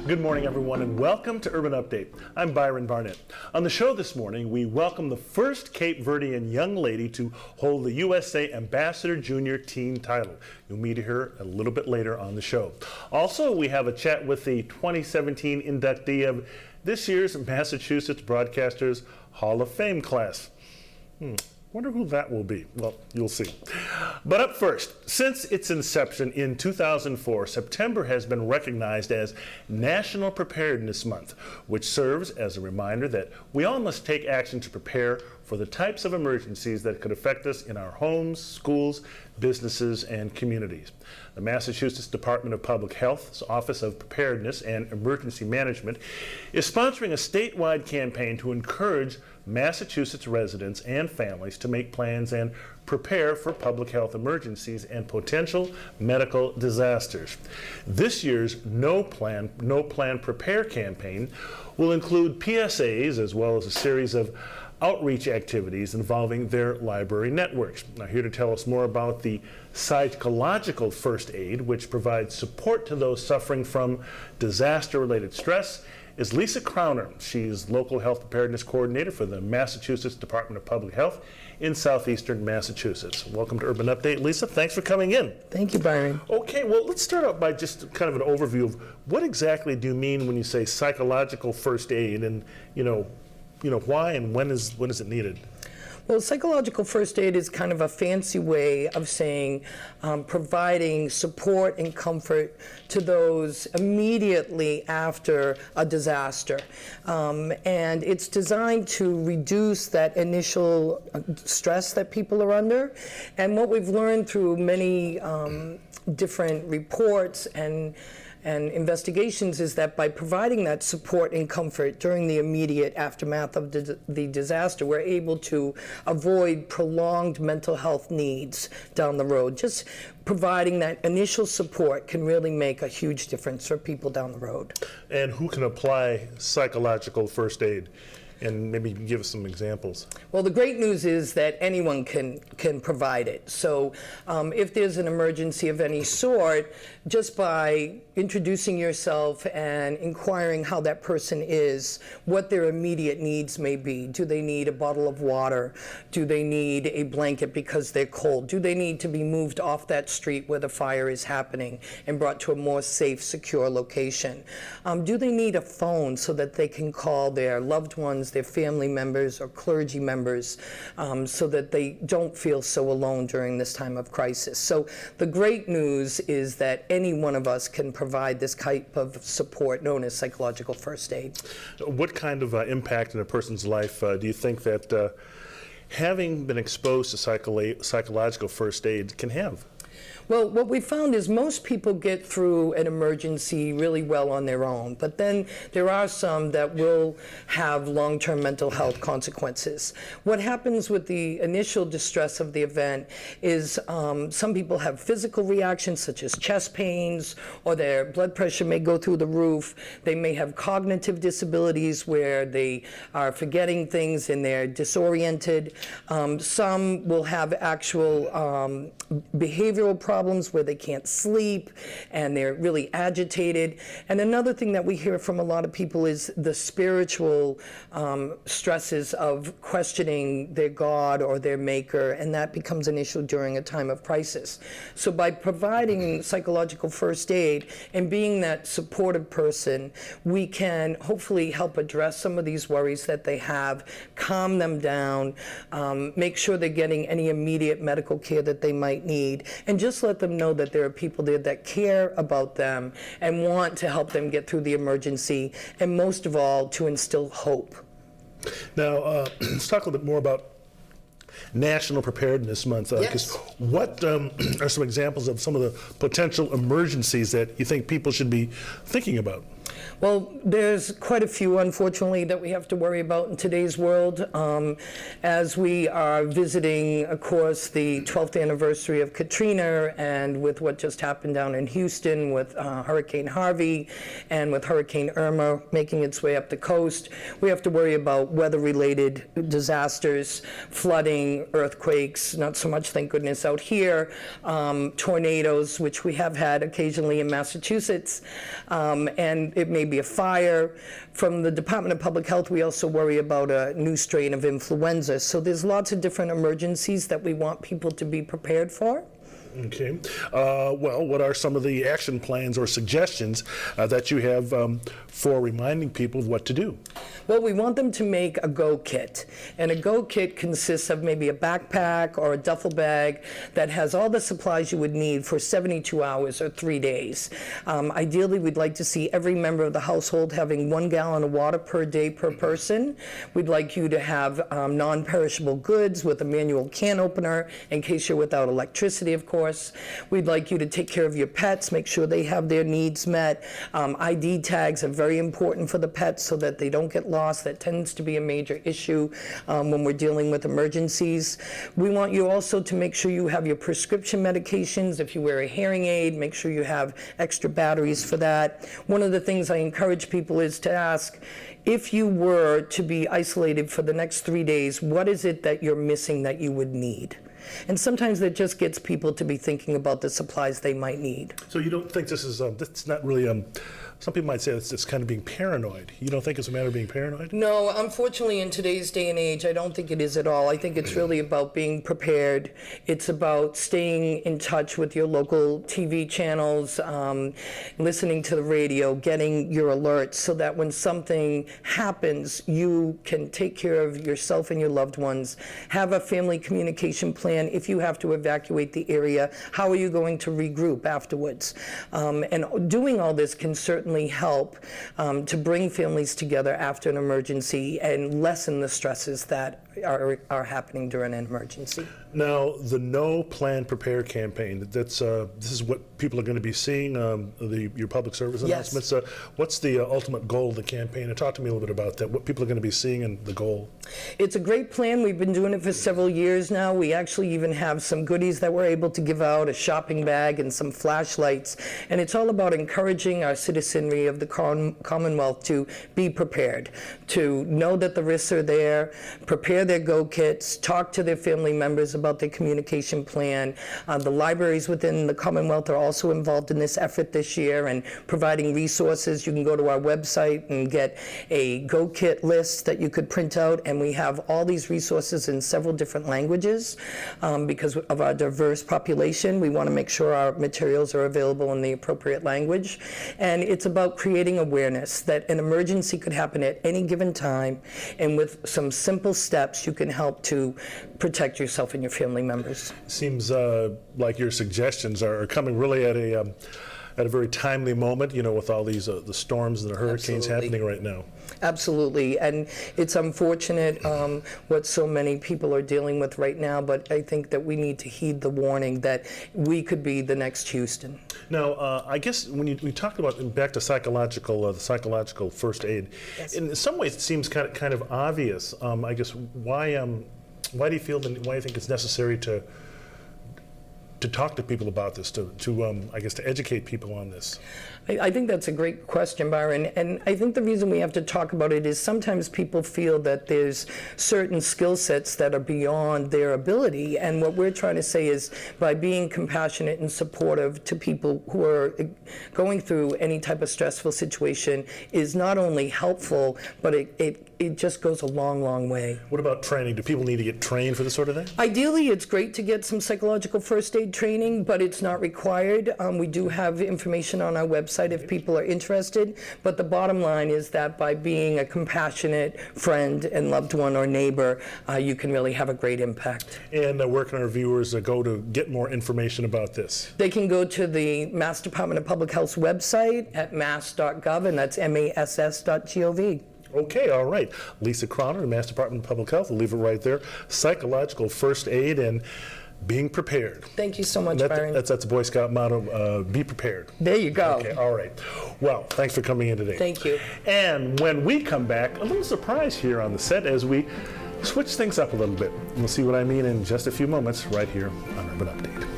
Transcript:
Good morning, everyone, and welcome to Urban Update. I'm Byron Barnett. On the show this morning, we welcome the first Cape Verdean young lady to hold the USA Ambassador Junior Teen title. You'll meet her a little bit later on the show. Also, we have a chat with the 2017 inductee of this year's Massachusetts Broadcasters Hall of Fame class. Wonder who that will be. Well, you'll see. But up first, since its inception in 2004, September has been recognized as National Preparedness Month, which serves as a reminder that we all must take action to prepare for the types of emergencies that could affect us in our homes, schools, businesses, and communities. The Massachusetts Department of Public Health's Office of Preparedness and Emergency Management is sponsoring a statewide campaign to encourage Massachusetts residents and families to make plans and prepare for public health emergencies and potential medical disasters. This year's No Plan, Prepare campaign will include PSAs as well as a series of outreach activities involving their library networks. Now, here to tell us more about the psychological first aid, which provides support to those suffering from disaster-related stress, is Lisa Crowner. She's Local Health Preparedness Coordinator for the Massachusetts Department of Public Health in southeastern Massachusetts. Welcome to Urban Update. Lisa, thanks for coming in. Thank you, Byron. Okay, well, let's start out by just kind of an overview of what exactly do you mean when you say psychological first aid, and why and when is it needed? Well, psychological first aid is kind of a fancy way of saying providing support and comfort to those immediately after a disaster. And it's designed to reduce that initial stress that people are under. And what we've learned through many different reports and investigations is that by providing that support and comfort during the immediate aftermath of the disaster, we're able to avoid prolonged mental health needs down the road. Just providing that initial support can really make a huge difference for people down the road. And who can apply psychological first aid? And maybe you can give us some examples. Well, the great news is that anyone can provide it. So if there's an emergency of any sort, just by introducing yourself and inquiring how that person is, what their immediate needs may be. Do they need a bottle of water? Do they need a blanket because they're cold? Do they need to be moved off that street where the fire is happening and brought to a more safe, secure location? Do they need a phone so that they can call their loved ones, their family members or clergy members, so that they don't feel so alone during this time of crisis? So the great news is that any one of us can provide this type of support known as psychological first aid. What kind of impact in a person's life do you think that having been exposed to psychological first aid can have? Well, what we found is most people get through an emergency really well on their own, but then there are some that will have long-term mental health consequences. What happens with the initial distress of the event is some people have physical reactions such as chest pains, or their blood pressure may go through the roof. They may have cognitive disabilities where they are forgetting things and they're disoriented. Some will have actual behavioral problems where they can't sleep and they're really agitated. And another thing that we hear from a lot of people is the spiritual stresses of questioning their God or their maker, and that becomes an issue during a time of crisis. So by providing psychological first aid and being that supportive person, we can hopefully help address some of these worries that they have, calm them down, make sure they're getting any immediate medical care that they might need, and just let them know that there are people there that care about them and want to help them get through the emergency, and most of all, to instill hope. Now, let's talk a little bit more about National Preparedness Month. Yes. What are some examples of some of the potential emergencies that you think people should be thinking about? Well, there's quite a few, unfortunately, that we have to worry about in today's world. As we are visiting, of course, the 12th anniversary of Katrina, and with what just happened down in Houston with Hurricane Harvey and with Hurricane Irma making its way up the coast, we have to worry about weather-related disasters, flooding, earthquakes, not so much, thank goodness, out here, tornadoes, which we have had occasionally in Massachusetts, and it maybe a fire. From the Department of Public Health, we also worry about a new strain of influenza. So there's lots of different emergencies that we want people to be prepared for. Okay. Well, what are some of the action plans or suggestions that you have for reminding people of what to do? Well, we want them to make a go kit. And a go kit consists of maybe a backpack or a duffel bag that has all the supplies you would need for 72 hours or 3 days. Ideally, we'd like to see every member of the household having 1 gallon of water per day per person. We'd like you to have non-perishable goods with a manual can opener in case you're without electricity, of course. We'd like you to take care of your pets, make sure they have their needs met. ID tags are very important for the pets so that they don't get lost. That tends to be a major issue when we're dealing with emergencies. We want you also to make sure you have your prescription medications. If you wear a hearing aid, make sure you have extra batteries for that. One of the things I encourage people is to ask, if you were to be isolated for the next 3 days, what is it that you're missing that you would need? And sometimes that just gets people to be thinking about the supplies they might need. So you don't think this is, that's not really, some people might say it's kind of being paranoid. You don't think it's a matter of being paranoid? No, unfortunately, in today's day and age, I don't think it is at all. I think it's really about being prepared. It's about staying in touch with your local TV channels, listening to the radio, getting your alerts so that when something happens, you can take care of yourself and your loved ones. Have a family communication plan. If you have to evacuate the area, how are you going to regroup afterwards? And doing all this can certainly help to bring families together after an emergency and lessen the stresses that are happening during an emergency. Now, the No Plan Prepare campaign, this is what people are going to be seeing, your public service announcements. Yes. What's the ultimate goal of the campaign? And talk to me a little bit about that, what people are going to be seeing and the goal. It's a great plan. We've been doing it for several years now. We actually even have some goodies that we're able to give out, a shopping bag and some flashlights. And it's all about encouraging our citizenry of the Commonwealth to be prepared, to know that the risks are there, prepare their go kits, talk to their family members about their communication plan. The libraries within the Commonwealth are also involved in this effort this year and providing resources. You can go to our website and get a go kit list that you could print out, and we have all these resources in several different languages. Because of our diverse population, we want to make sure our materials are available in the appropriate language. And it's about creating awareness that an emergency could happen at any given time, and with some simple steps you can help to protect yourself and your family members. Seems like your suggestions are coming really at a very timely moment, you know, with all these the storms and the hurricanes happening right now. Absolutely, and it's unfortunate what so many people are dealing with right now, but I think that we need to heed the warning that we could be the next Houston. Now, I guess when we talked about, back to psychological, the psychological first aid, Yes. in some ways it seems kind of obvious. I guess why do you feel why do you think it's necessary to talk to people about this, I guess to educate people on this? I think that's a great question, Byron, and I think the reason we have to talk about it is sometimes people feel that there's certain skill sets that are beyond their ability, and what we're trying to say is by being compassionate and supportive to people who are going through any type of stressful situation is not only helpful, but it just goes a long, long way. What about training? Do people need to get trained for this sort of thing? Ideally, it's great to get some psychological first aid training, but it's not required. We do have information on our website if people are interested, but the bottom line is that by being a compassionate friend and loved one or neighbor, you can really have a great impact. And where can our viewers go to get more information about this? They can go to the Mass Department of Public Health's website at mass.gov, and that's mass.gov. Okay, all right. Lisa Crowner, the Mass Department of Public Health, we'll leave it right there. Psychological first aid and being prepared. Thank you so much, Byron. That's a Boy Scout motto, be prepared. There you go. Okay, all right. Well, thanks for coming in today. Thank you. And when we come back, a little surprise here on the set as we switch things up a little bit. We'll see what I mean in just a few moments right here on Urban Update.